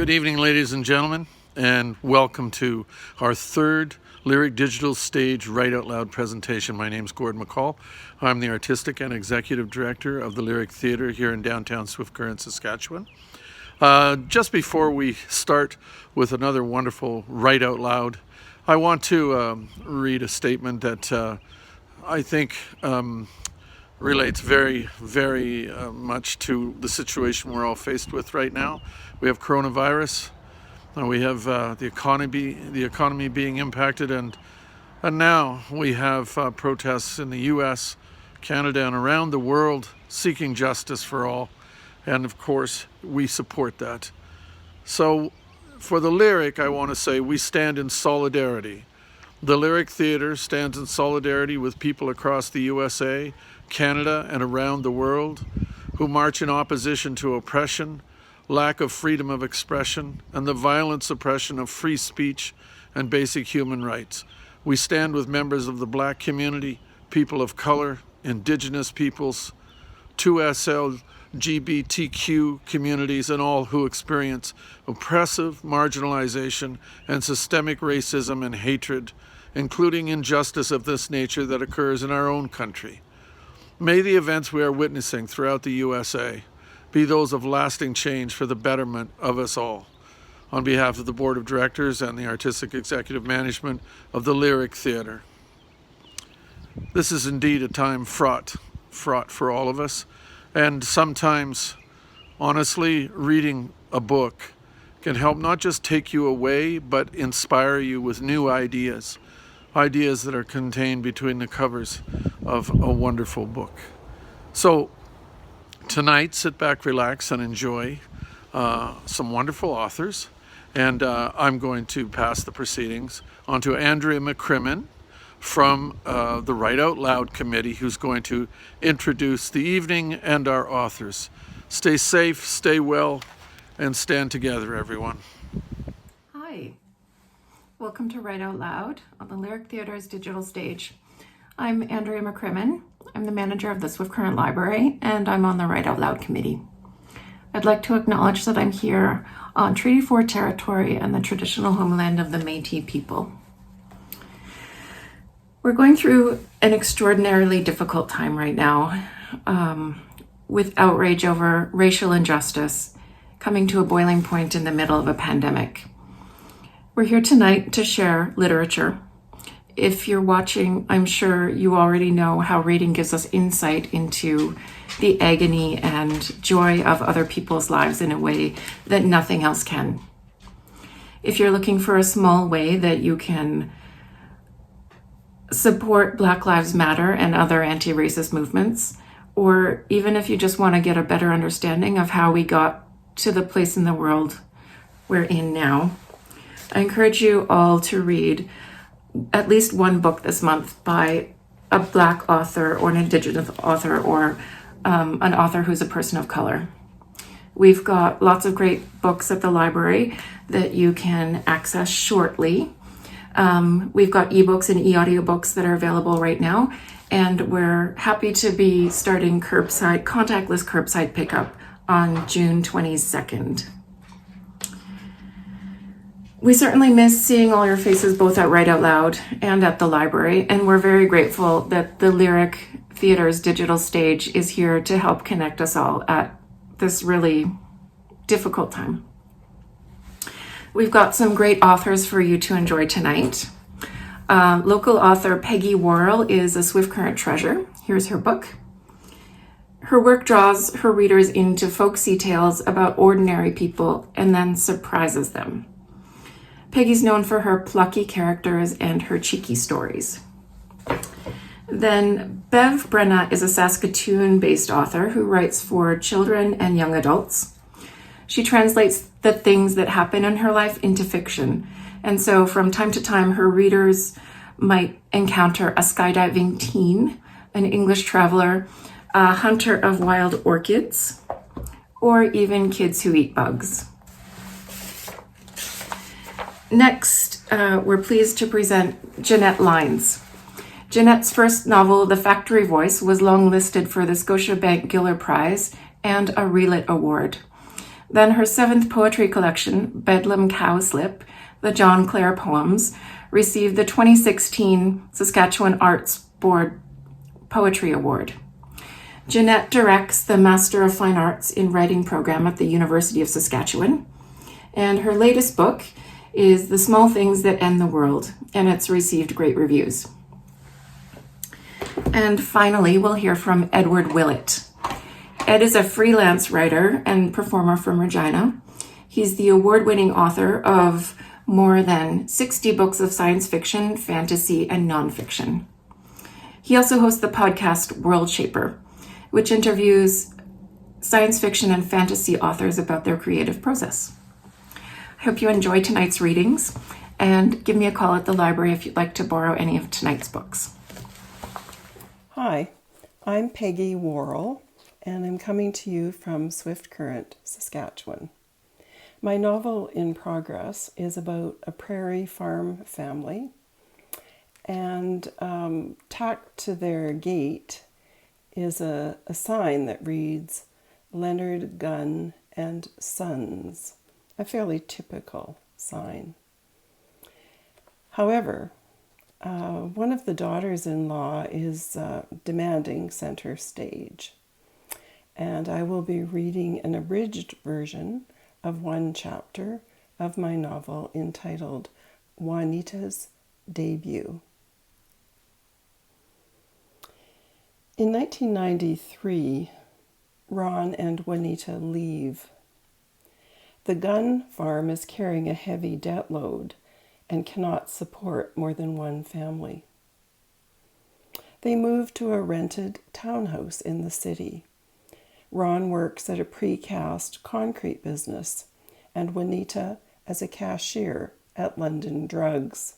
Good evening, ladies and gentlemen, and welcome to our third Lyric Digital Stage Write Out Loud presentation. My name's Gord McCall. I'm the Artistic and Executive Director of the Lyric Theatre here in downtown Swift Current, Saskatchewan. Just before we start with another wonderful Write Out Loud, I want to read a statement that I think relates very, very much to the situation we're all faced with right now. We have coronavirus, we have the economy being impacted, and now we have protests in the U.S., Canada, and around the world seeking justice for all. And of course, we support that. So for the Lyric, I want to say we stand in solidarity. The Lyric Theatre stands in solidarity with people across the USA, Canada, and around the world who march in opposition to oppression, lack of freedom of expression, and the violent suppression of free speech and basic human rights. We stand with members of the Black community, people of color, Indigenous peoples, 2SL, LGBTQ communities, and all who experience oppressive marginalization and systemic racism and hatred, including injustice of this nature that occurs in our own country. May the events we are witnessing throughout the USA be those of lasting change for the betterment of us all. On behalf of the Board of Directors and the Artistic Executive Management of the Lyric Theatre. This is indeed a time fraught for all of us. And sometimes, honestly, reading a book can help not just take you away, but inspire you with new ideas that are contained between the covers of a wonderful book. So tonight, sit back, relax, and enjoy some wonderful authors. And I'm going to pass the proceedings on to Andrea McCrimmon from the Write Out Loud Committee, who's going to introduce the evening and our authors. Stay safe, stay well, and stand together, everyone. Hi, welcome to Write Out Loud on the Lyric Theatre's digital stage. I'm Andrea McCrimmon. I'm the manager of the Swift Current Library, and I'm on the Write Out Loud Committee. I'd like to acknowledge that I'm here on Treaty 4 territory and the traditional homeland of the Métis people. We're going through an extraordinarily difficult time right now, with outrage over racial injustice coming to a boiling point in the middle of a pandemic. We're here tonight to share literature. If you're watching, I'm sure you already know how reading gives us insight into the agony and joy of other people's lives in a way that nothing else can. If you're looking for a small way that you can support Black Lives Matter and other anti-racist movements, or even if you just want to get a better understanding of how we got to the place in the world we're in now, I encourage you all to read at least one book this month by a Black author or an Indigenous author or an author who's a person of color. We've got lots of great books at the library that you can access shortly. We've got ebooks and e-audiobooks that are available right now, and we're happy to be starting contactless curbside pickup on June 22nd. We certainly miss seeing all your faces both at Write Out Loud and at the library, and we're very grateful that the Lyric Theatre's digital stage is here to help connect us all at this really difficult time. We've got some great authors for you to enjoy tonight. Local author Peggy Worrell is a Swift Current treasure. Here's her book. Her work draws her readers into folksy tales about ordinary people and then surprises them. Peggy's known for her plucky characters and her cheeky stories. Then Bev Brenna is a Saskatoon-based author who writes for children and young adults. She translates the things that happen in her life into fiction. And so from time to time, her readers might encounter a skydiving teen, an English traveler, a hunter of wild orchids, or even kids who eat bugs. Next, we're pleased to present Jeanette Lynes. Jeanette's first novel, The Factory Voice, was longlisted for the Scotiabank Giller Prize and a Willett Award. Then her 7th poetry collection, Bedlam Cowslip, the John Clare Poems, received the 2016 Saskatchewan Arts Board Poetry Award. Jeanette directs the Master of Fine Arts in Writing program at the University of Saskatchewan. And her latest book is The Small Things That End the World, and it's received great reviews. And finally, we'll hear from Edward Willett. Ed is a freelance writer and performer from Regina. He's the award-winning author of more than 60 books of science fiction, fantasy, and nonfiction. He also hosts the podcast World Shaper, which interviews science fiction and fantasy authors about their creative process. I hope you enjoy tonight's readings, and give me a call at the library if you'd like to borrow any of tonight's books. Hi, I'm Peggy Worrell, and I'm coming to you from Swift Current, Saskatchewan. My novel in progress is about a prairie farm family, and tacked to their gate is a sign that reads Leonard Gunn and Sons, a fairly typical sign. However, one of the daughters-in-law is demanding center stage, and I will be reading an abridged version of one chapter of my novel entitled Juanita's Debut. In 1993, Ron and Juanita leave. The Gunn farm is carrying a heavy debt load and cannot support more than one family. They move to a rented townhouse in the city. Ron works at a precast concrete business, and Juanita as a cashier at London Drugs.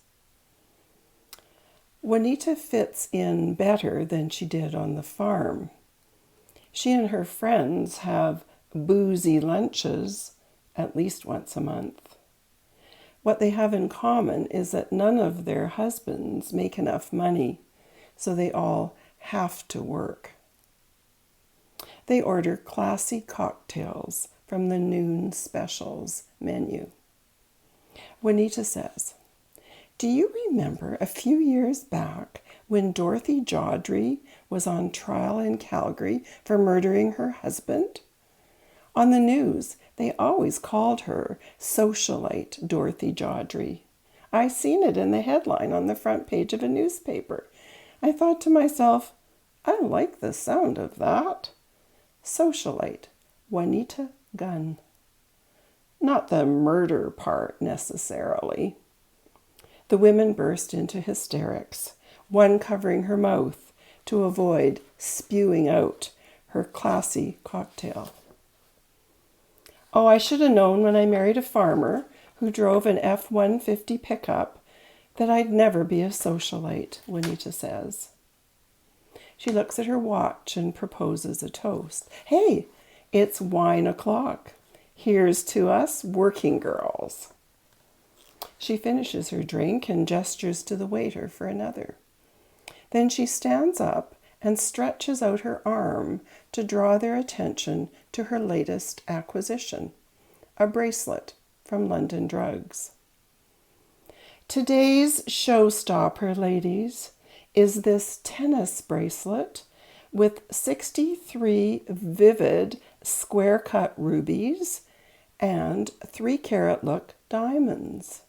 Juanita fits in better than she did on the farm. She and her friends have boozy lunches at least once a month. What they have in common is that none of their husbands make enough money, so they all have to work. They order classy cocktails from the noon specials menu. Juanita says, "Do you remember a few years back when Dorothy Jawdry was on trial in Calgary for murdering her husband? On the news, they always called her Socialite Dorothy Jawdry. I seen it in the headline on the front page of a newspaper. I thought to myself, I like the sound of that. Socialite, Juanita Gunn. Not the murder part necessarily." The women burst into hysterics, one covering her mouth to avoid spewing out her classy cocktail. "Oh, I should have known when I married a farmer who drove an F-150 pickup that I'd never be a socialite," Juanita says. She looks at her watch and proposes a toast. "Hey, it's wine o'clock. Here's to us working girls." She finishes her drink and gestures to the waiter for another. Then she stands up and stretches out her arm to draw their attention to her latest acquisition, a bracelet from London Drugs. Today's showstopper, ladies, is this tennis bracelet with 63 vivid square-cut rubies and 3-carat look diamonds.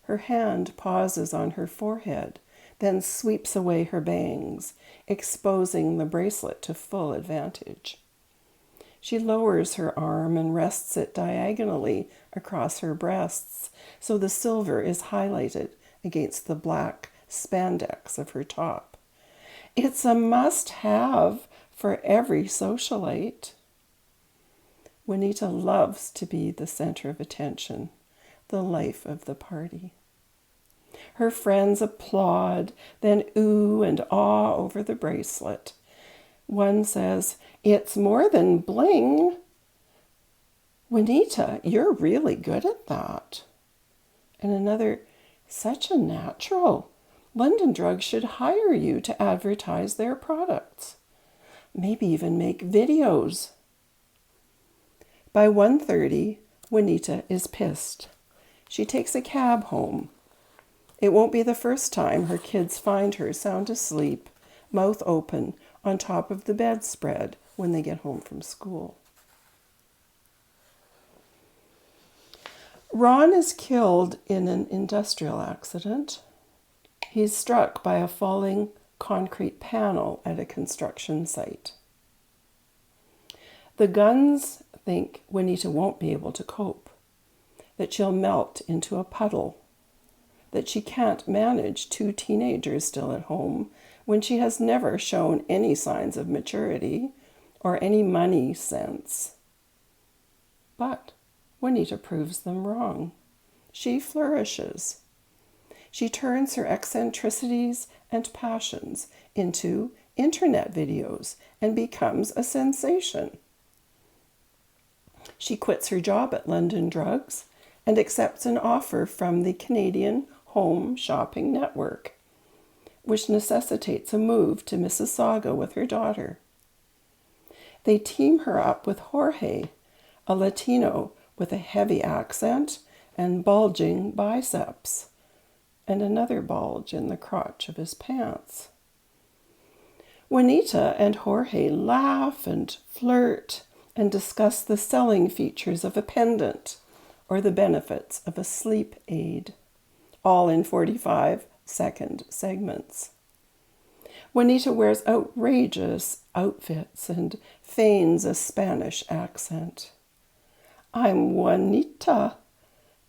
Her hand pauses on her forehead, then sweeps away her bangs, exposing the bracelet to full advantage. She lowers her arm and rests it diagonally across her breasts, so the silver is highlighted against the black spandex of her top. It's a must-have for every socialite. Juanita loves to be the center of attention, the life of the party. Her friends applaud, then ooh and ah over the bracelet. One says, "It's more than bling." "Juanita, you're really good at that." And another, "Such a natural. London Drugs should hire you to advertise their products. Maybe even make videos." By 1:30, Juanita is pissed. She takes a cab home. It won't be the first time her kids find her sound asleep, mouth open, on top of the bedspread when they get home from school. Ron is killed in an industrial accident. He's struck by a falling concrete panel at a construction site. The Guns think Juanita won't be able to cope, that she'll melt into a puddle, that she can't manage 2 teenagers still at home when she has never shown any signs of maturity or any money sense. But Juanita proves them wrong. She flourishes. She turns her eccentricities and passions into internet videos and becomes a sensation. She quits her job at London Drugs and accepts an offer from the Canadian Home Shopping Network, which necessitates a move to Mississauga with her daughter. They team her up with Jorge, a Latino with a heavy accent and bulging biceps, and another bulge in the crotch of his pants. Juanita and Jorge laugh and flirt and discuss the selling features of a pendant or the benefits of a sleep aid, all in 45-second segments. Juanita wears outrageous outfits and feigns a Spanish accent. "I'm Juanita,"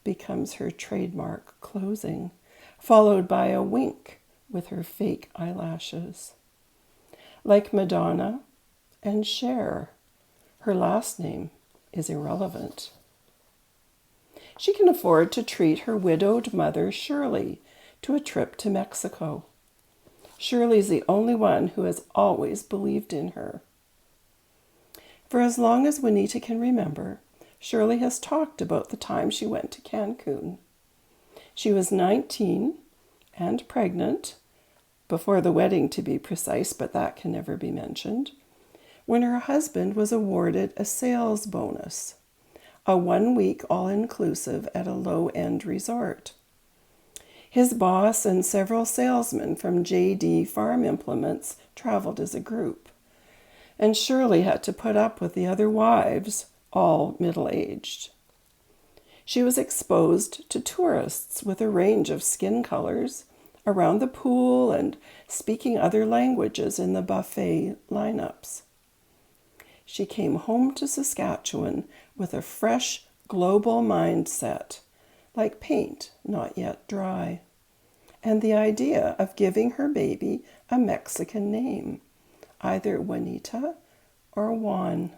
becomes her trademark closing, followed by a wink with her fake eyelashes. Like Madonna and Cher, her last name is irrelevant. She can afford to treat her widowed mother, Shirley, to a trip to Mexico. Shirley's the only one who has always believed in her. For as long as Juanita can remember, Shirley has talked about the time she went to Cancun. She was 19 and pregnant, before the wedding to be precise, but that can never be mentioned, when her husband was awarded a sales bonus, a 1-week all-inclusive at a low-end resort. His boss and several salesmen from J.D. Farm Implements traveled as a group, and Shirley had to put up with the other wives, all middle-aged. She was exposed to tourists with a range of skin colors around the pool and speaking other languages in the buffet lineups. She came home to Saskatchewan with a fresh global mindset, like paint not yet dry, and the idea of giving her baby a Mexican name, either Juanita or Juan.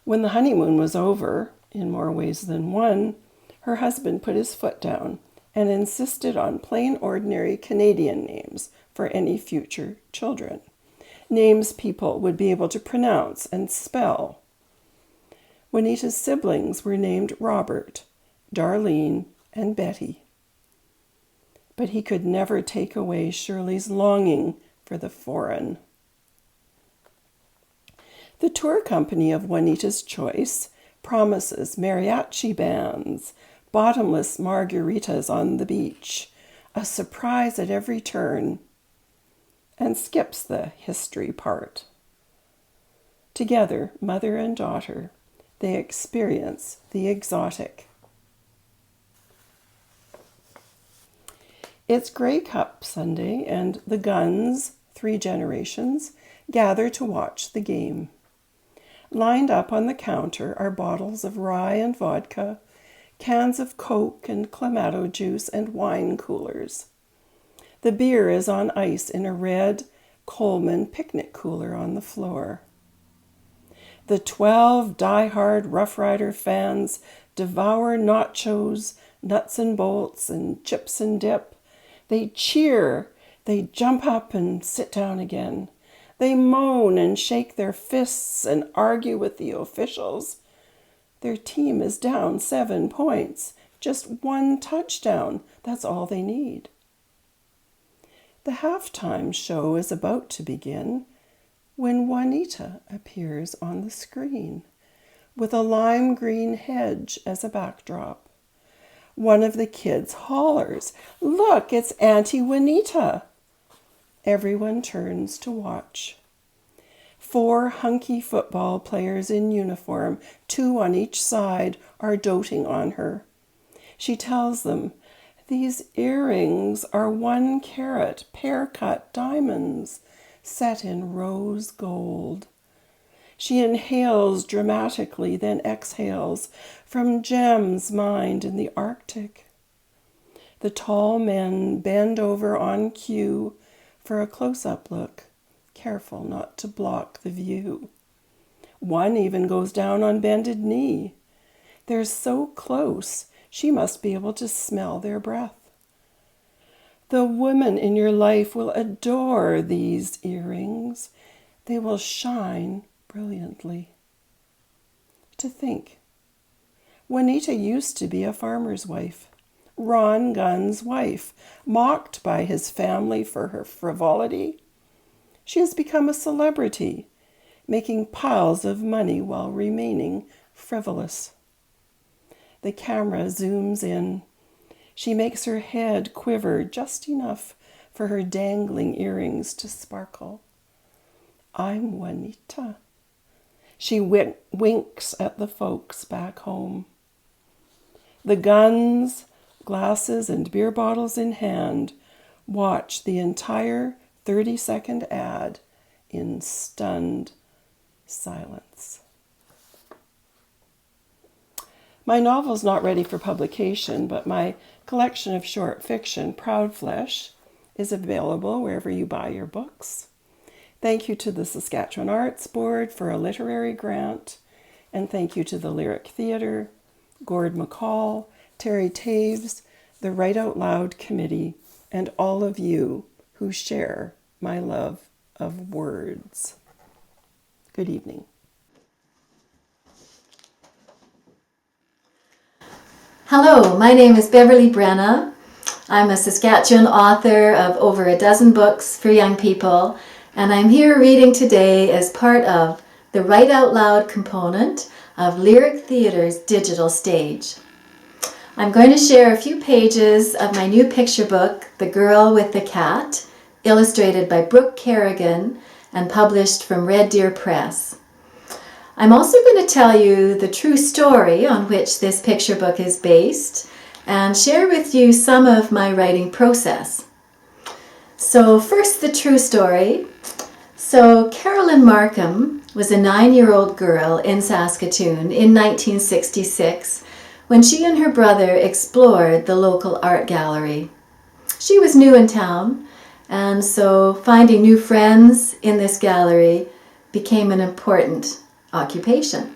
When the honeymoon was over, in more ways than one, her husband put his foot down and insisted on plain ordinary Canadian names for any future children, names people would be able to pronounce and spell. Juanita's siblings were named Robert, Darlene, and Betty. But he could never take away Shirley's longing for the foreign. The tour company of Juanita's choice promises mariachi bands, bottomless margaritas on the beach, a surprise at every turn, and skips the history part. Together, mother and daughter, they experience the exotic. It's Grey Cup Sunday, and the Guns, 3 generations, gather to watch the game. Lined up on the counter are bottles of rye and vodka, cans of Coke and Clamato juice, and wine coolers. The beer is on ice in a red Coleman picnic cooler on the floor. The 12 die-hard Rough Rider fans devour nachos, nuts and bolts, and chips and dip. They cheer, they jump up and sit down again. They moan and shake their fists and argue with the officials. Their team is down 7 points, just 1 touchdown. That's all they need. The halftime show is about to begin when Juanita appears on the screen. with a lime green hedge as a backdrop. One of the kids hollers, "Look, it's Auntie Juanita!" Everyone turns to watch. 4 hunky football players in uniform, 2 on each side, are doting on her. She tells them, "These earrings are 1-carat pear-cut diamonds set in rose gold." She inhales dramatically, then exhales from gems mined in the Arctic. The tall men bend over on cue for a close-up look, careful not to block the view. One even goes down on bended knee. They're so close, she must be able to smell their breath. The women in your life will adore these earrings. They will shine brilliantly. To think, Juanita used to be a farmer's wife, Ron Gunn's wife, mocked by his family for her frivolity. She has become a celebrity, making piles of money while remaining frivolous. The camera zooms in. She makes her head quiver just enough for her dangling earrings to sparkle. "I'm Juanita." She winks at the folks back home. The Guns, glasses and beer bottles in hand, watch the entire 30-second ad in stunned silence. My novel's not ready for publication, but my collection of short fiction, Proud Flesh, is available wherever you buy your books. Thank you to the Saskatchewan Arts Board for a literary grant, and thank you to the Lyric Theatre, Gord McCall, Terry Taves, the Write Out Loud Committee, and all of you who share my love of words. Good evening. Hello, my name is Beverley Brenna. I'm a Saskatchewan author of over a dozen books for young people, and I'm here reading today as part of the Write Out Loud component of Lyric Theatre's digital stage. I'm going to share a few pages of my new picture book, The Girl with the Cat, illustrated by Brooke Kerrigan and published from Red Deer Press. I'm also going to tell you the true story on which this picture book is based and share with you some of my writing process. So first, the true story. So Carolyn Markham was a 9-year-old girl in Saskatoon in 1966 when she and her brother explored the local art gallery. She was new in town, and so finding new friends in this gallery became an important occupation.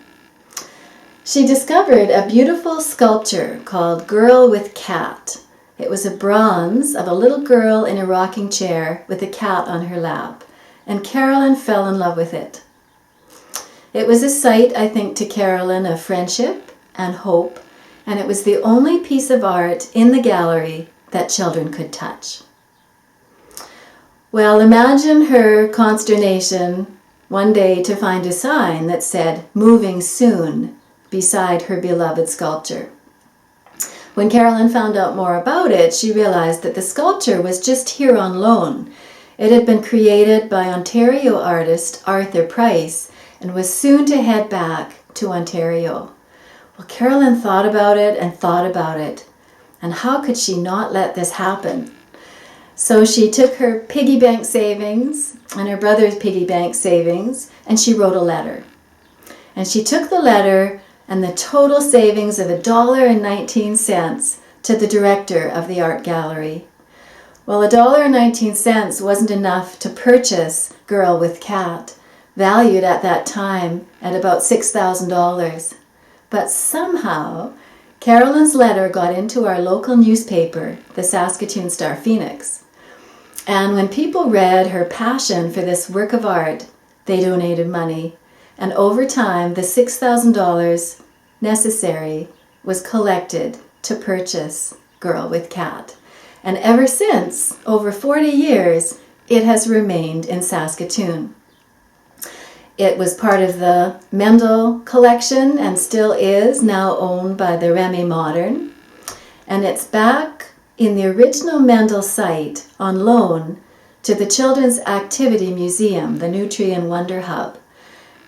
She discovered a beautiful sculpture called Girl with Cat. It was a bronze of a little girl in a rocking chair with a cat on her lap, and Carolyn fell in love with it. It was a sight, I think, to Carolyn of friendship and hope, and it was the only piece of art in the gallery that children could touch. Well, imagine her consternation one day to find a sign that said, "Moving soon," beside her beloved sculpture. When Carolyn found out more about it, she realized that the sculpture was just here on loan. It had been created by Ontario artist Arthur Price and was soon to head back to Ontario. Well, Carolyn thought about it, and how could she not let this happen? So she took her piggy bank savings and her brother's piggy bank savings, and she wrote a letter. And she took the letter and the total savings of $1.19 to the director of the art gallery. Well, $1.19 wasn't enough to purchase Girl with Cat, valued at that time at about $6,000. But somehow, Carolyn's letter got into our local newspaper, the Saskatoon Star-Phoenix. And when people read her passion for this work of art, they donated money. And over time, the $6,000 necessary was collected to purchase Girl with Cat. And ever since, over 40 years, it has remained in Saskatoon. It was part of the Mendel collection and still is, now owned by the Remy Modern. And it's back in the original Mendel site on loan to the Children's Activity Museum, the Nutri and Wonder Hub.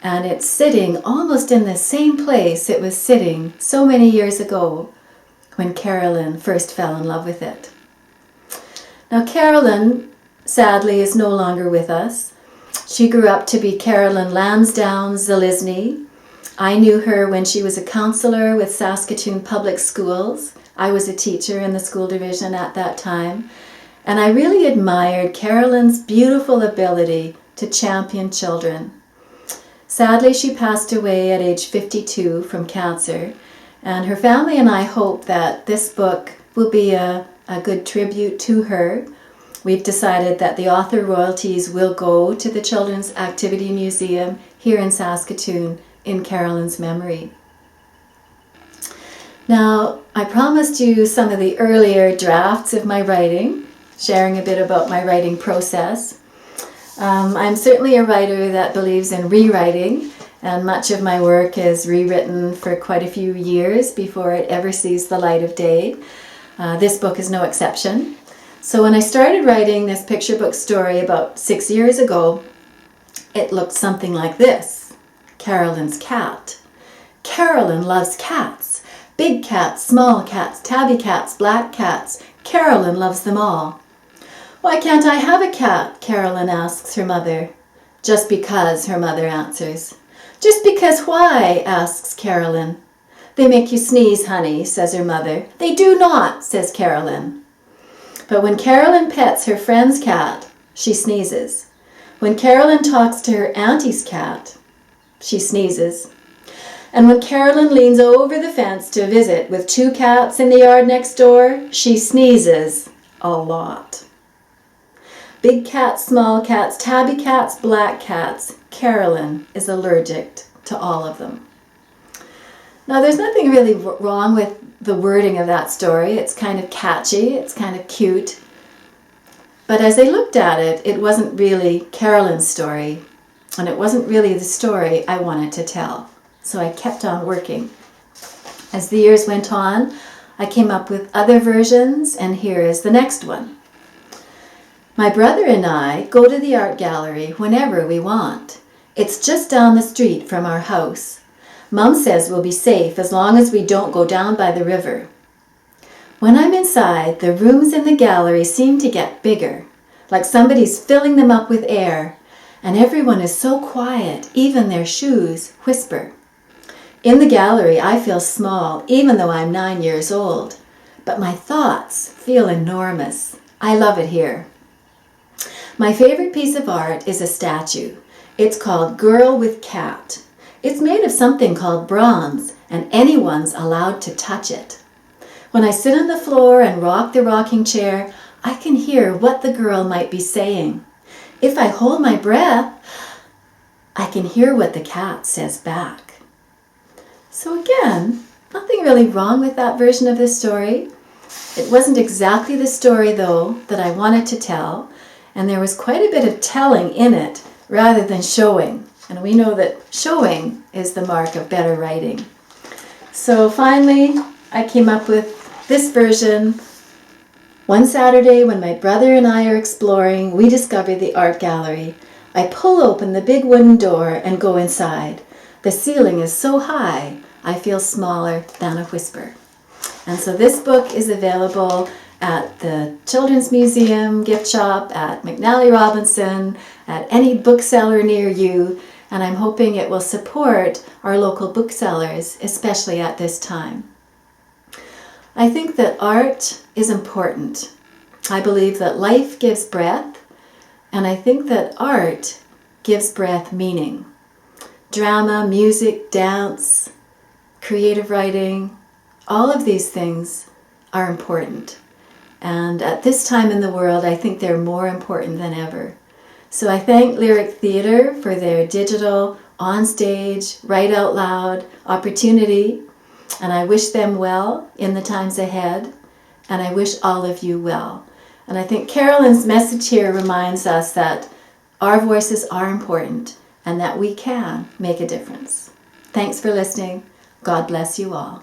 And it's sitting almost in the same place it was sitting so many years ago when Carolyn first fell in love with it. Now Carolyn, sadly, is no longer with us. She grew up to be Carolyn Lansdowne Zalizny. I knew her when she was a counselor with Saskatoon Public Schools. I was a teacher in the school division at that time. And I really admired Carolyn's beautiful ability to champion children. Sadly, she passed away at age 52 from cancer. And her family and I hope that this book will be a good tribute to her. We've decided that the author royalties will go to the Children's Activity Museum here in Saskatoon in Carolyn's memory. Now, I promised you some of the earlier drafts of my writing, sharing a bit about my writing process. I'm certainly a writer that believes in rewriting, and much of my work is rewritten for quite a few years before it ever sees the light of day. This book is no exception. So when I started writing this picture book story about 6 years ago, it looked something like this. Carolyn's cat. Carolyn loves cats. Big cats, small cats, tabby cats, black cats. Carolyn loves them all. Why can't I have a cat? Carolyn asks her mother. Just because, her mother answers. Just because why? Asks Carolyn. They make you sneeze, honey, says her mother. They do not, says Carolyn. But when Carolyn pets her friend's cat, she sneezes. When Carolyn talks to her auntie's cat, she sneezes. And when Carolyn leans over the fence to visit with 2 cats in the yard next door, she sneezes a lot. Big cats, small cats, tabby cats, black cats. Carolyn is allergic to all of them. Now, there's nothing really wrong with the wording of that story. It's kind of catchy, it's kind of cute. But as I looked at it, it wasn't really Carolyn's story, and it wasn't really the story I wanted to tell. So I kept on working. As the years went on, I came up with other versions, and here is the next one. My brother and I go to the art gallery whenever we want. It's just down the street from our house. Mum says we'll be safe as long as we don't go down by the river. When I'm inside, the rooms in the gallery seem to get bigger, like somebody's filling them up with air, and everyone is so quiet, even their shoes whisper. In the gallery, I feel small, even though I'm 9 years old, but my thoughts feel enormous. I love it here. My favorite piece of art is a statue. It's called Girl with Cat. It's made of something called bronze, and anyone's allowed to touch it. When I sit on the floor and rock the rocking chair, I can hear what the girl might be saying. If I hold my breath, I can hear what the cat says back. So again, nothing really wrong with that version of the story. It wasn't exactly the story, though, that I wanted to tell, and there was quite a bit of telling in it rather than showing. And we know that showing is the mark of better writing. So finally, I came up with this version. One Saturday, when my brother and I are exploring, we discover the art gallery. I pull open the big wooden door and go inside. The ceiling is so high, I feel smaller than a whisper. And so this book is available at the Children's Museum gift shop, at McNally Robinson, at any bookseller near you, and I'm hoping it will support our local booksellers, especially at this time. I think that art is important. I believe that life gives breath, and I think that art gives breath meaning. Drama, music, dance, creative writing, all of these things are important. And at this time in the world, I think they're more important than ever. So I thank Lyric Theatre for their digital, onstage, write out loud opportunity, and I wish them well in the times ahead, and I wish all of you well. And I think Carolyn's message here reminds us that our voices are important, and that we can make a difference. Thanks for listening. God bless you all.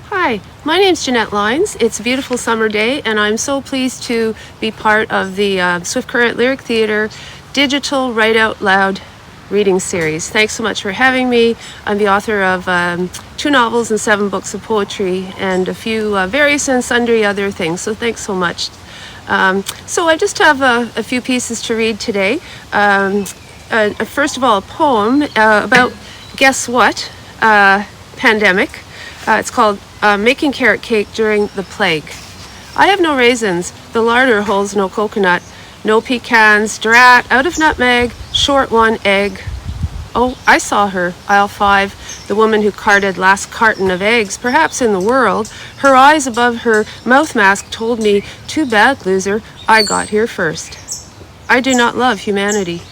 Hi, my name's Jeanette Lynes. It's a beautiful summer day, and I'm so pleased to be part of the Swift Current Lyric Theatre digital Write Out Loud reading series. Thanks so much for having me. I'm the author of 2 novels and 7 books of poetry and a few various and sundry other things, so thanks so much. So I just have a few pieces to read today. First of all, a poem about, guess what, pandemic. It's called Making Carrot Cake During the Plague. I have no raisins, the larder holds no coconut, no pecans, drat, out of nutmeg, short 1 egg. Oh, I saw her, aisle 5, the woman who carted last carton of eggs, perhaps in the world. Her eyes above her mouth mask told me, too bad, loser, I got here first. I do not love humanity.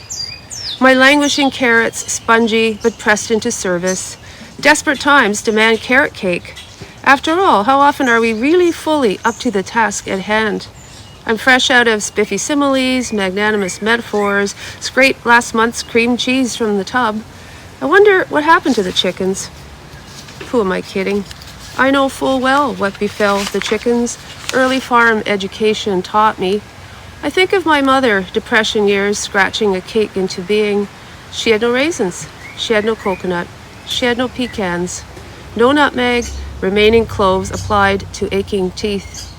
My languishing carrots, spongy but pressed into service. Desperate times demand carrot cake. After all, how often are we really fully up to the task at hand? I'm fresh out of spiffy similes, magnanimous metaphors, scraped last month's cream cheese from the tub. I wonder what happened to the chickens. Who am I kidding? I know full well what befell the chickens. Early farm education taught me. I think of my mother, depression years, scratching a cake into being. She had no raisins. She had no coconut. She had no pecans. No nutmeg, remaining cloves applied to aching teeth.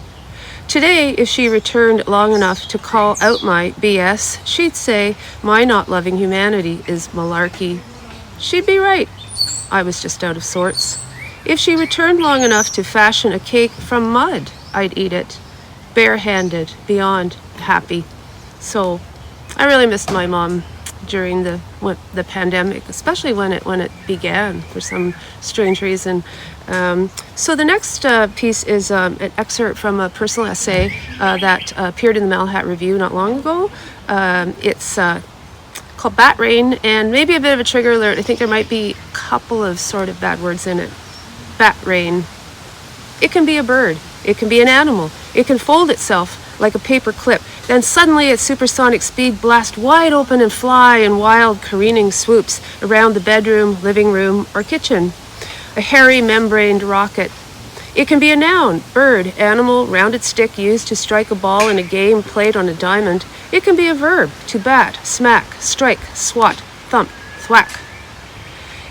Today, if she returned long enough to call out my BS, she'd say my not loving humanity is malarkey. She'd be right. I was just out of sorts. If she returned long enough to fashion a cake from mud, I'd eat it, barehanded, beyond happy. So, I really missed my mom during the pandemic, especially when it began for some strange reason. So the next piece is an excerpt from a personal essay that appeared in the Malhat Review not long ago. It's called Bat Rain, and maybe a bit of a trigger alert. I think there might be a couple of sort of bad words in it. Bat Rain. It can be a bird. It can be an animal. It can fold itself like a paper clip, then suddenly at supersonic speed blast wide open and fly in wild careening swoops around the bedroom, living room, or kitchen. A hairy membraned rocket. It can be a noun, bird, animal, rounded stick used to strike a ball in a game played on a diamond. It can be a verb, to bat, smack, strike, swat, thump, thwack.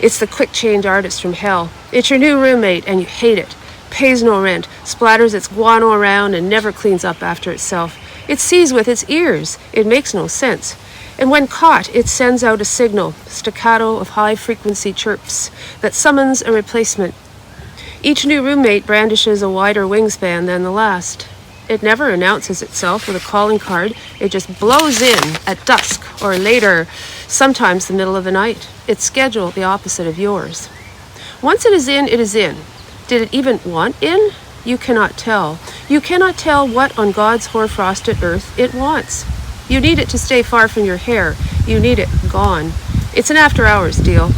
It's the quick-change artist from hell. It's your new roommate and you hate it. Pays no rent, splatters its guano around and never cleans up after itself. It sees with its ears. It makes no sense. And when caught, it sends out a signal, staccato of high-frequency chirps, that summons a replacement. Each new roommate brandishes a wider wingspan than the last. It never announces itself with a calling card. It just blows in at dusk or later, sometimes the middle of the night. Its schedule the opposite of yours. Once it is in, it is in. Did it even want in? You cannot tell. You cannot tell what on God's hoar-frosted earth it wants. You need it to stay far from your hair. You need it gone. It's an after-hours deal.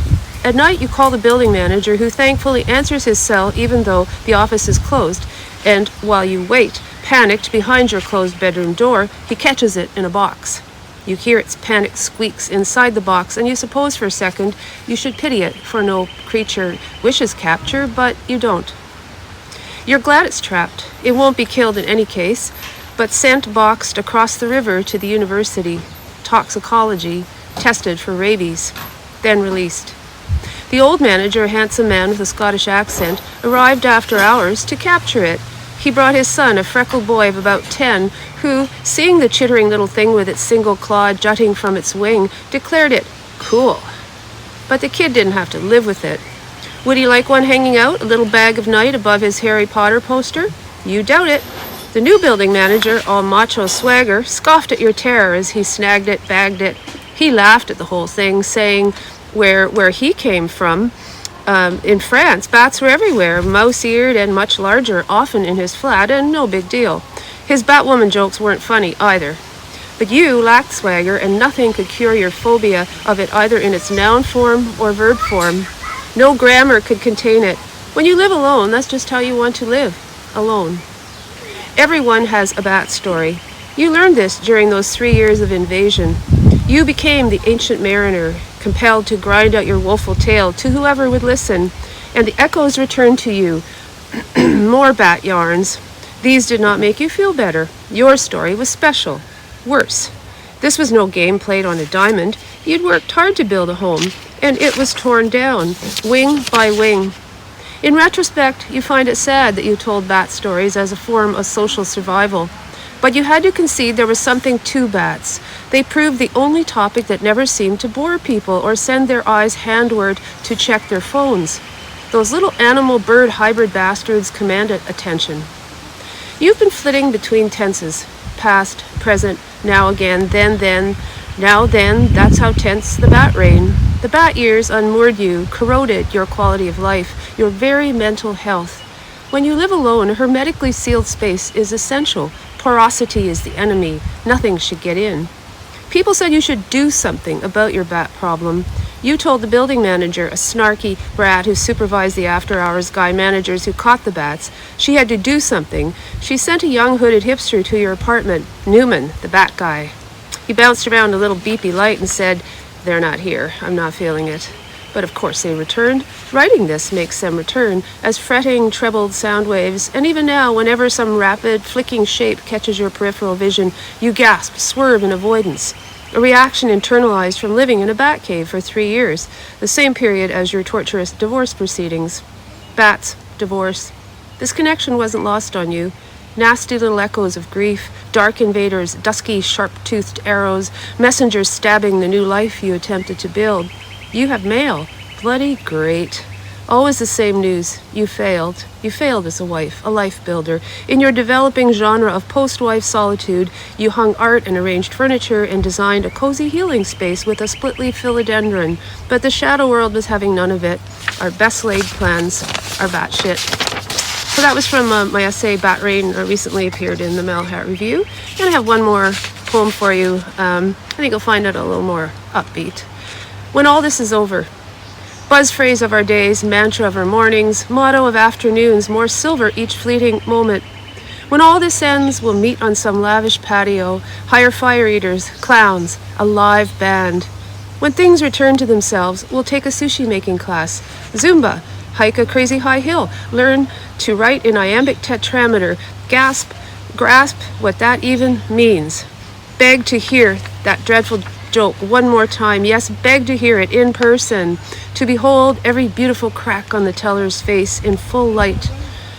At night, you call the building manager, who thankfully answers his cell even though the office is closed. And while you wait, panicked behind your closed bedroom door, he catches it in a box. You hear its panicked squeaks inside the box, and you suppose for a second you should pity it, for no creature wishes capture, but you don't. You're glad it's trapped. It won't be killed in any case, but sent boxed across the river to the university, toxicology, tested for rabies, then released. The old manager, a handsome man with a Scottish accent, arrived after hours to capture it. He brought his son, a freckled boy of about 10, who, seeing the chittering little thing with its single claw jutting from its wing, declared it cool. But the kid didn't have to live with it. Would he like one hanging out, a little bag of night above his Harry Potter poster? You doubt it. The new building manager, all macho swagger, scoffed at your terror as he snagged it, bagged it. He laughed at the whole thing, saying where he came from, in France, bats were everywhere, mouse-eared and much larger, often in his flat, and no big deal. His Batwoman jokes weren't funny either. But you lacked swagger, and nothing could cure your phobia of it either in its noun form or verb form. No grammar could contain it. When you live alone, that's just how you want to live, alone. Everyone has a bat story. You learned this during those 3 years of invasion. You became the ancient mariner, compelled to grind out your woeful tale to whoever would listen, and the echoes returned to you. More bat yarns. These did not make you feel better. Your story was special. Worse. This was no game played on a diamond. You'd worked hard to build a home, and it was torn down, wing by wing. In retrospect, you find it sad that you told bat stories as a form of social survival. But you had to concede there was something to bats. They proved the only topic that never seemed to bore people or send their eyes handward to check their phones. Those little animal-bird hybrid bastards commanded attention. You've been flitting between tenses, past, present, now again, then, now then, that's how tense the bat rain. The bat years unmoored you, corroded your quality of life, your very mental health. When you live alone, a hermetically sealed space is essential. Porosity is the enemy. Nothing should get in. People said you should do something about your bat problem. You told the building manager, a snarky brat who supervised the after-hours guy managers who caught the bats, she had to do something. She sent a young hooded hipster to your apartment, Newman, the bat guy. He bounced around a little beepy light and said, "They're not here. I'm not feeling it." But of course they returned. Writing this makes them return as fretting, trebled sound waves, and even now, whenever some rapid, flicking shape catches your peripheral vision, you gasp, swerve in avoidance. A reaction internalized from living in a bat cave for 3 years, the same period as your torturous divorce proceedings. Bats, divorce. This connection wasn't lost on you. Nasty little echoes of grief, dark invaders, dusky, sharp-toothed arrows, messengers stabbing the new life you attempted to build. You have mail. Bloody great. Always the same news. You failed. You failed as a wife, a life builder. In your developing genre of post-wife solitude, you hung art and arranged furniture and designed a cozy healing space with a split-leaf philodendron. But the shadow world was having none of it. Our best-laid plans are batshit. So that was from my essay, Bat Rain, recently appeared in the Malhat Review. And I have one more poem for you. I think you'll find it a little more upbeat. When all this is over, buzz phrase of our days, mantra of our mornings, motto of afternoons, more silver each fleeting moment. When all this ends, we'll meet on some lavish patio, hire fire eaters, clowns, a live band. When things return to themselves, we'll take a sushi making class, Zumba, hike a crazy high hill, learn to write in iambic tetrameter, grasp what that even means. Beg to hear that dreadful joke one more time. Yes, beg to hear it in person, to behold every beautiful crack on the teller's face in full light.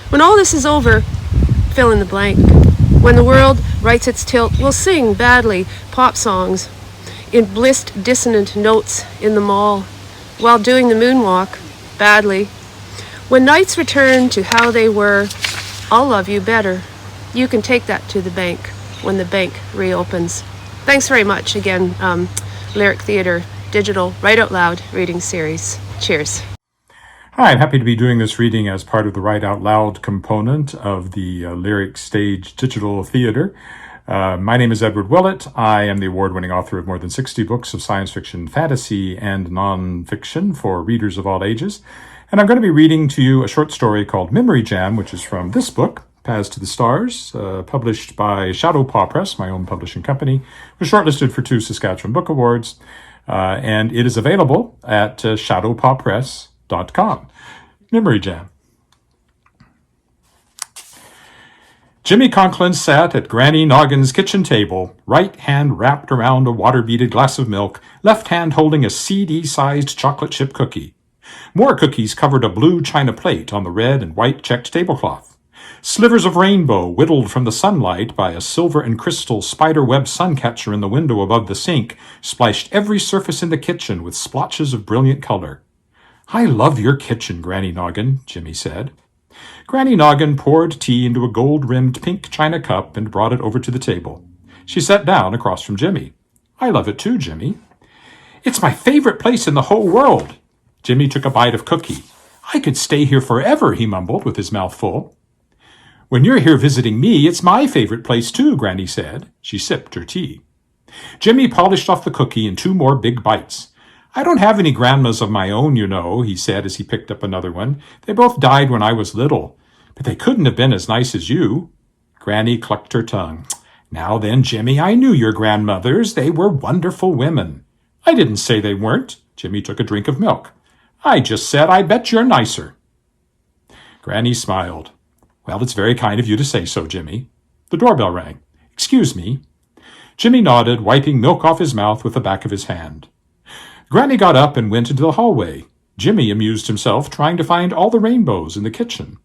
When all this is over, fill in the blank. When the world rights its tilt, we'll sing badly pop songs in blissed dissonant notes in the mall while doing the moonwalk badly. When nights return to how they were, I'll love you better. You can take that to the bank when the bank reopens. Thanks very much again, Lyric Theatre Digital Write Out Loud reading series. Cheers. Hi, I'm happy to be doing this reading as part of the Write Out Loud component of the Lyric Stage Digital Theatre. My name is Edward Willett. I am the award-winning author of more than 60 books of science fiction, fantasy, and non-fiction for readers of all ages. And I'm going to be reading to you a short story called Memory Jam, which is from this book, Paths to the Stars, published by Shadow Paw Press, my own publishing company. It was shortlisted for 2 Saskatchewan Book Awards, and it is available at shadowpawpress.com. Memory Jam. Jimmy Conklin sat at Granny Noggin's kitchen table, right hand wrapped around a water-beaded glass of milk, left hand holding a CD-sized chocolate chip cookie. More cookies covered a blue china plate on the red and white checked tablecloth. Slivers of rainbow whittled from the sunlight by a silver and crystal spider-web suncatcher in the window above the sink splashed every surface in the kitchen with splotches of brilliant color. "I love your kitchen, Granny Noggin," Jimmy said. Granny Noggin poured tea into a gold-rimmed pink china cup and brought it over to the table. She sat down across from Jimmy. "I love it too, Jimmy." "It's my favorite place in the whole world." Jimmy took a bite of cookie. "I could stay here forever," he mumbled with his mouth full. "When you're here visiting me, it's my favorite place too," Granny said. She sipped her tea. Jimmy polished off the cookie in 2 more big bites. "I don't have any grandmas of my own, you know," he said as he picked up another one. "They both died when I was little. But they couldn't have been as nice as you." Granny clucked her tongue. Now then, Jimmy, I knew your grandmothers. They were wonderful women. I didn't say they weren't. Jimmy took a drink of milk. I just said I bet you're nicer. Granny smiled. Well, it's very kind of you to say so, Jimmy. The doorbell rang. Excuse me. Jimmy nodded, wiping milk off his mouth with the back of his hand. Granny got up and went into the hallway. Jimmy amused himself trying to find all the rainbows in the kitchen.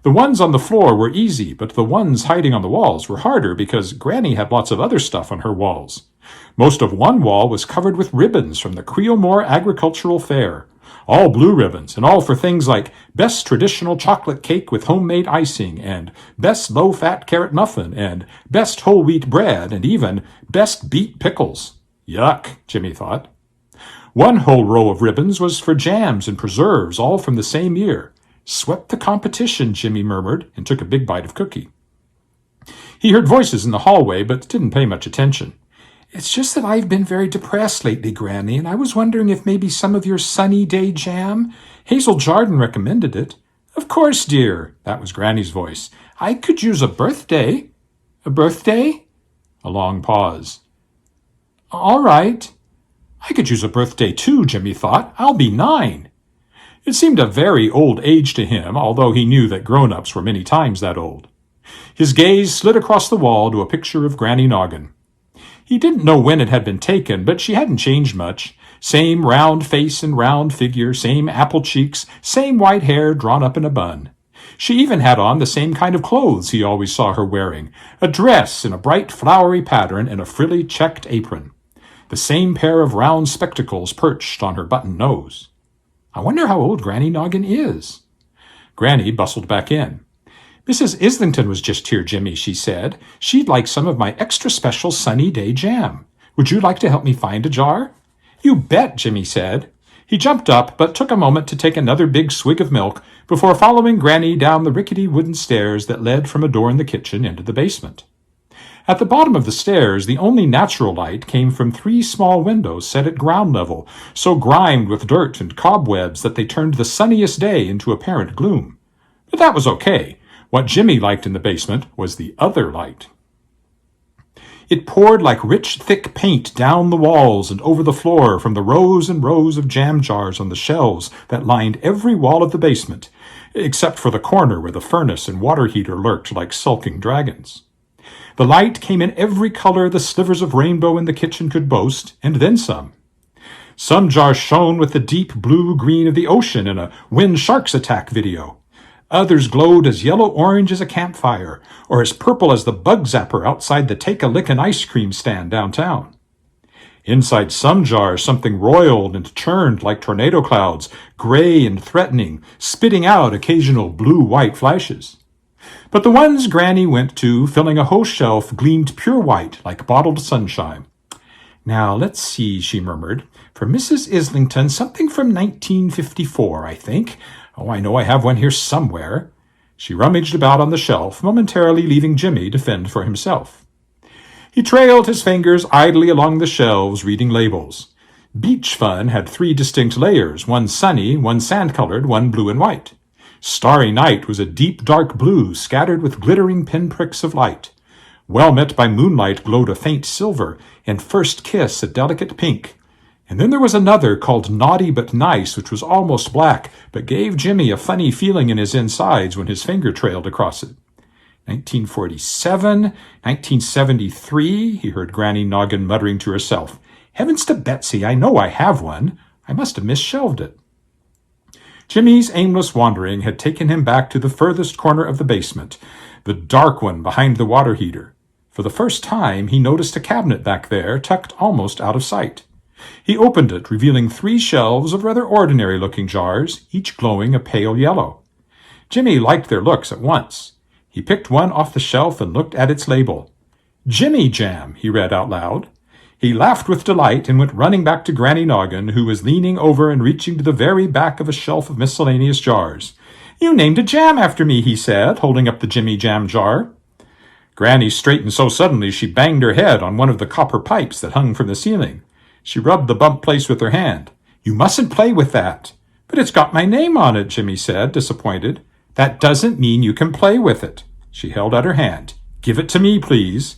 The ones on the floor were easy, but the ones hiding on the walls were harder because Granny had lots of other stuff on her walls. Most of one wall was covered with ribbons from the Creelmore Agricultural Fair. All blue ribbons, and all for things like Best Traditional Chocolate Cake with Homemade Icing, and Best Low-Fat Carrot Muffin, and Best Whole Wheat Bread, and even Best Beet Pickles. Yuck, Jimmy thought. One whole row of ribbons was for jams and preserves, all from the same year. Swept the competition, Jimmy murmured, and took a big bite of cookie. He heard voices in the hallway, but didn't pay much attention. It's just that I've been very depressed lately, Granny, and I was wondering if maybe some of your sunny day jam? Hazel Jardine recommended it. Of course, dear, that was Granny's voice. I could use a birthday. A birthday? A long pause. All right. I could use a birthday too, Jimmy thought. I'll be 9. It seemed a very old age to him, although he knew that grown-ups were many times that old. His gaze slid across the wall to a picture of Granny Noggin. He didn't know when it had been taken, but she hadn't changed much. Same round face and round figure, same apple cheeks, same white hair drawn up in a bun. She even had on the same kind of clothes he always saw her wearing, a dress in a bright flowery pattern and a frilly checked apron. The same pair of round spectacles perched on her button nose. I wonder how old Granny Noggin is. Granny bustled back in. Mrs. Islington was just here, Jimmy, she said. She'd like some of my extra special sunny day jam. Would you like to help me find a jar? You bet, Jimmy said. He jumped up, but took a moment to take another big swig of milk before following Granny down the rickety wooden stairs that led from a door in the kitchen into the basement. At the bottom of the stairs, the only natural light came from 3 small windows set at ground level, so grimed with dirt and cobwebs that they turned the sunniest day into apparent gloom. But that was okay. What Jimmy liked in the basement was the other light. It poured like rich, thick paint down the walls and over the floor from the rows and rows of jam jars on the shelves that lined every wall of the basement, except for the corner where the furnace and water heater lurked like sulking dragons. The light came in every color the slivers of rainbow in the kitchen could boast, and then some. Some jars shone with the deep blue-green of the ocean in a When Sharks Attack video. Others glowed as yellow-orange as a campfire, or as purple as the bug zapper outside the Take-a-Lickin' ice cream stand downtown. Inside some jars, something roiled and churned like tornado clouds, gray and threatening, spitting out occasional blue-white flashes. But the ones Granny went to, filling a whole shelf, gleamed pure white like bottled sunshine. Now, let's see, she murmured. For Mrs. Islington, something from 1954, I think. Oh, I know I have one here somewhere. She rummaged about on the shelf, momentarily leaving Jimmy to fend for himself. He trailed his fingers idly along the shelves, reading labels. Beach Fun had 3 distinct layers, one sunny, one sand-colored, one blue and white. Starry Night was a deep dark blue scattered with glittering pinpricks of light. Well Met by Moonlight glowed a faint silver, and First Kiss a delicate pink. And then there was another called Naughty But Nice, which was almost black, but gave Jimmy a funny feeling in his insides when his finger trailed across it. 1947, 1973, he heard Granny Noggin muttering to herself. Heavens to Betsy, I know I have one. I must have misshelved it. Jimmy's aimless wandering had taken him back to the furthest corner of the basement, the dark one behind the water heater. For the first time, he noticed a cabinet back there, tucked almost out of sight. He opened it, revealing 3 shelves of rather ordinary-looking jars, each glowing a pale yellow. Jimmy liked their looks at once. He picked one off the shelf and looked at its label. Jimmy Jam, he read out loud. He laughed with delight and went running back to Granny Noggin, who was leaning over and reaching to the very back of a shelf of miscellaneous jars. You named a jam after me, he said, holding up the Jimmy Jam jar. Granny straightened so suddenly she banged her head on one of the copper pipes that hung from the ceiling. She rubbed the bump place with her hand. You mustn't play with that. But it's got my name on it, Jimmy said, disappointed. That doesn't mean you can play with it. She held out her hand. Give it to me, please.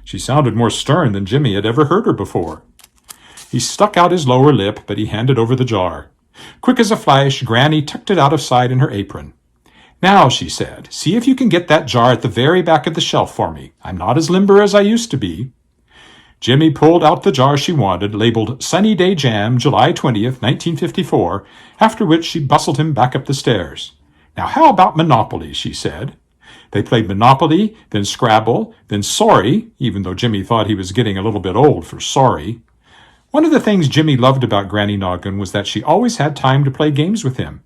She sounded more stern than Jimmy had ever heard her before. He stuck out his lower lip, but he handed over the jar. Quick as a flash, Granny tucked it out of sight in her apron. "Now," she said, "see if you can get that jar at the very back of the shelf for me. I'm not as limber as I used to be." Jimmy pulled out the jar she wanted, labeled Sunny Day Jam, July 20th, 1954, after which she bustled him back up the stairs. "Now how about Monopoly?" she said. They played Monopoly, then Scrabble, then Sorry, even though Jimmy thought he was getting a little bit old for sorry. One of the things Jimmy loved about Granny Noggin was that she always had time to play games with him.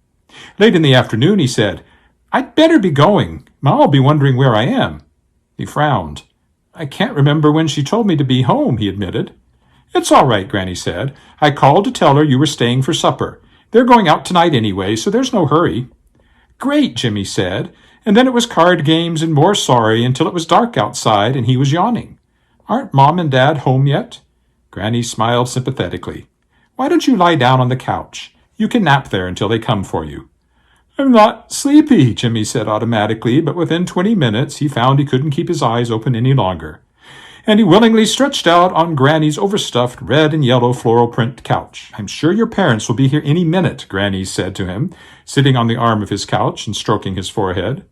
Late in the afternoon he said, "I'd better be going. Ma'll be wondering where I am." He frowned. "I can't remember when she told me to be home," he admitted. "It's all right," Granny said. "I called to tell her you were staying for supper. They're going out tonight anyway, so there's no hurry." "Great," Jimmy said, and then it was card games and more sorry until it was dark outside and he was yawning. "Aren't Mom and Dad home yet?" Granny smiled sympathetically. "Why don't you lie down on the couch? You can nap there until they come for you." "I'm not sleepy," Jimmy said automatically, but within 20 minutes he found he couldn't keep his eyes open any longer. And he willingly stretched out on Granny's overstuffed red and yellow floral print couch. "I'm sure your parents will be here any minute," Granny said to him, sitting on the arm of his couch and stroking his forehead.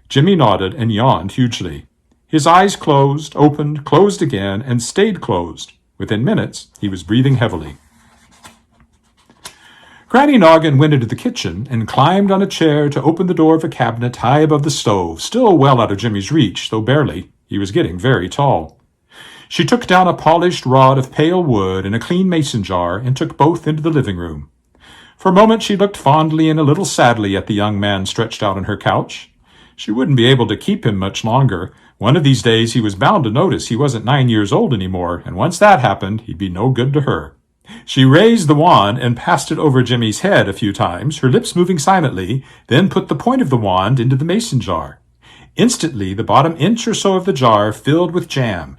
Jimmy nodded and yawned hugely. His eyes closed, opened, closed again, and stayed closed. Within minutes, he was breathing heavily. Granny Noggin went into the kitchen and climbed on a chair to open the door of a cabinet high above the stove, still well out of Jimmy's reach, though barely. He was getting very tall. She took down a polished rod of pale wood and a clean mason jar and took both into the living room. For a moment she looked fondly and a little sadly at the young man stretched out on her couch. She wouldn't be able to keep him much longer. One of these days he was bound to notice he wasn't 9 years old anymore, and once that happened, he'd be no good to her. She raised the wand and passed it over Jimmy's head a few times, her lips moving silently, then put the point of the wand into the mason jar. Instantly, the bottom inch or so of the jar filled with jam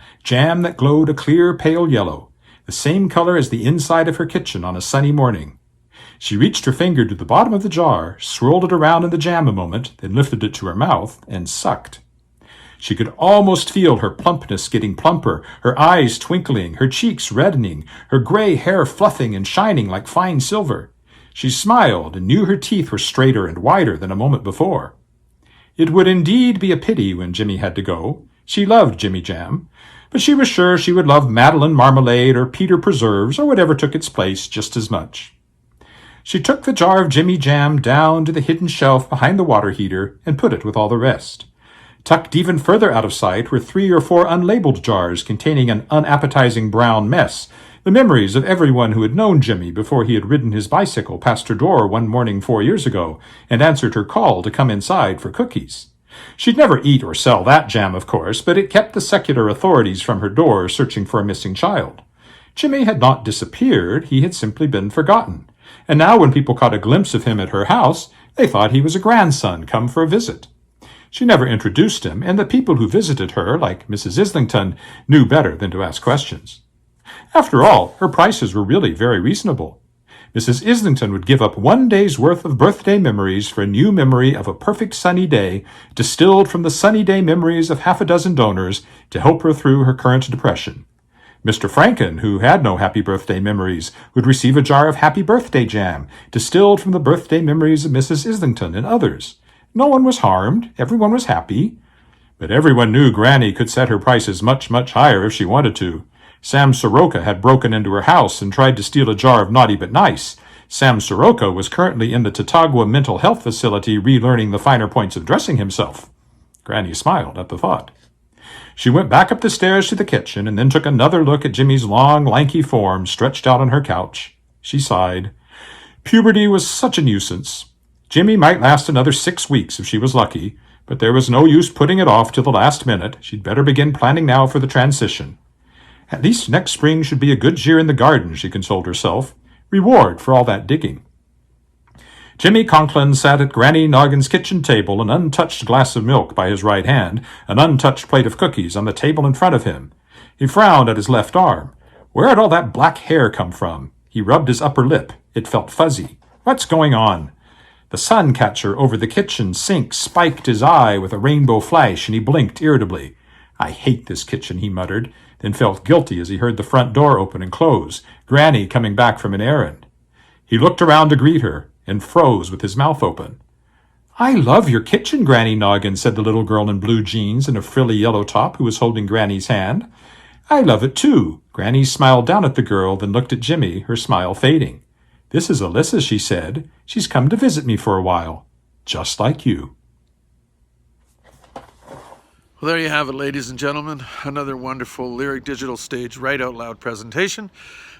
that glowed a clear pale yellow, the same color as the inside of her kitchen on a sunny morning. She reached her finger to the bottom of the jar, swirled it around in the jam a moment, then lifted it to her mouth and sucked. She could almost feel her plumpness getting plumper, her eyes twinkling, her cheeks reddening, her gray hair fluffing and shining like fine silver. She smiled and knew her teeth were straighter and whiter than a moment before. It would indeed be a pity when Jimmy had to go. She loved Jimmy Jam, but she was sure she would love Madeline Marmalade or Peter Preserves or whatever took its place just as much. She took the jar of Jimmy Jam down to the hidden shelf behind the water heater and put it with all the rest. Tucked even further out of sight were 3 or 4 unlabeled jars containing an unappetizing brown mess, the memories of everyone who had known Jimmy before he had ridden his bicycle past her door one morning 4 years ago and answered her call to come inside for cookies. She'd never eat or sell that jam, of course, but it kept the secular authorities from her door searching for a missing child. Jimmy had not disappeared, he had simply been forgotten. And now when people caught a glimpse of him at her house, they thought he was a grandson come for a visit. She never introduced him, and the people who visited her, like Mrs. Islington, knew better than to ask questions. After all, her prices were really very reasonable. Mrs. Islington would give up 1 day's worth of birthday memories for a new memory of a perfect sunny day, distilled from the sunny day memories of 6 donors to help her through her current depression. Mr. Franken, who had no happy birthday memories, would receive a jar of happy birthday jam, distilled from the birthday memories of Mrs. Islington and others. No one was harmed, everyone was happy. But everyone knew Granny could set her prices much, much higher if she wanted to. Sam Soroka had broken into her house and tried to steal a jar of Naughty But Nice. Sam Soroka was currently in the Tatagua Mental Health Facility relearning the finer points of dressing himself. Granny smiled at the thought. She went back up the stairs to the kitchen and then took another look at Jimmy's long, lanky form stretched out on her couch. She sighed. Puberty was such a nuisance. Jimmy might last another 6 weeks if she was lucky, but there was no use putting it off till the last minute. She'd better begin planning now for the transition. At least next spring should be a good year in the garden, she consoled herself. Reward for all that digging. Jimmy Conklin sat at Granny Noggin's kitchen table, an untouched glass of milk by his right hand, an untouched plate of cookies on the table in front of him. He frowned at his left arm. Where had all that black hair come from? He rubbed his upper lip. It felt fuzzy. What's going on? The sun catcher over the kitchen sink spiked his eye with a rainbow flash, and he blinked irritably. "I hate this kitchen," he muttered, then felt guilty as he heard the front door open and close, Granny coming back from an errand. He looked around to greet her and froze with his mouth open. "I love your kitchen, Granny Noggin," said the little girl in blue jeans and a frilly yellow top who was holding Granny's hand. "I love it too." Granny smiled down at the girl, then looked at Jimmy, her smile fading. "This is Alyssa," she said. "She's come to visit me for a while. Just like you." Well, there you have it, ladies and gentlemen. Another wonderful Lyric Digital Stage Right Out Loud presentation.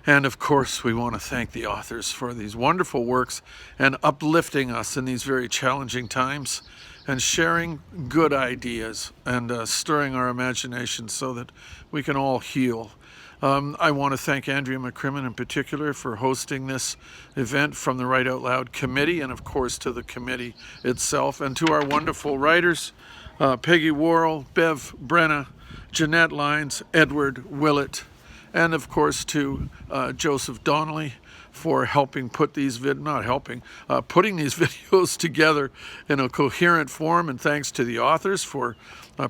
And of course, we want to thank the authors for these wonderful works and uplifting us in these very challenging times and sharing good ideas and stirring our imagination so that we can all heal. I want to thank Andrea McCrimmon in particular for hosting this event from the Write Out Loud committee, and of course to the committee itself, and to our wonderful writers, Peggy Worrell, Bev Brenna, Jeanette, Lynes, Edward, Willett, and of course to Joseph Donnelly for helping put these putting these videos together in a coherent form, and thanks to the authors for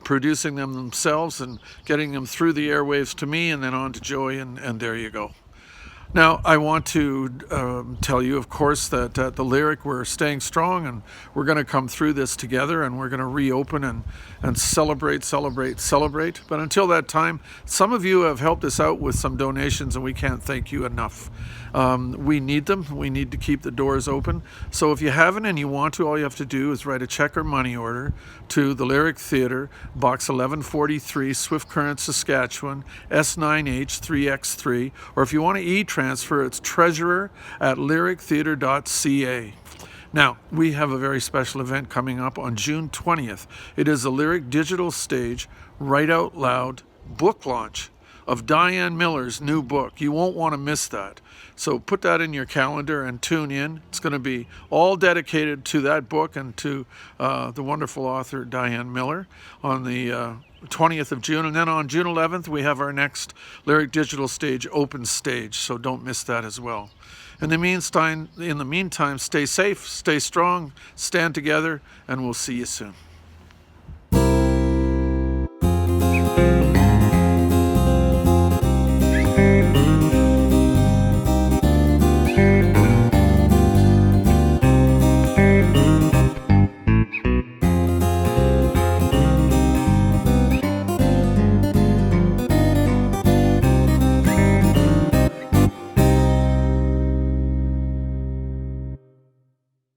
producing them themselves and getting them through the airwaves to me and then on to Joey, and there you go. Now, I want to tell you, of course, that at the Lyric we're staying strong and we're going to come through this together and we're going to reopen and celebrate. But until that time, some of you have helped us out with some donations and we can't thank you enough. We need them. We need to keep the doors open. So if you haven't and you want to, all you have to do is write a check or money order to the Lyric Theatre, Box 1143, Swift Current, Saskatchewan, S9H3X3, or if you want to e-transfer, it's treasurer@lyrictheatre.ca. Now, we have a very special event coming up on June 20th. It is a Lyric Digital Stage Write Out Loud book launch of Diane Miller's new book. You won't want to miss that. So put that in your calendar and tune in. It's going to be all dedicated to that book and to the wonderful author Diane Miller on the 20th of June. And then on June 11th, we have our next Lyric Digital Stage open stage. So don't miss that as well. In the meantime, stay safe, stay strong, stand together, and we'll see you soon.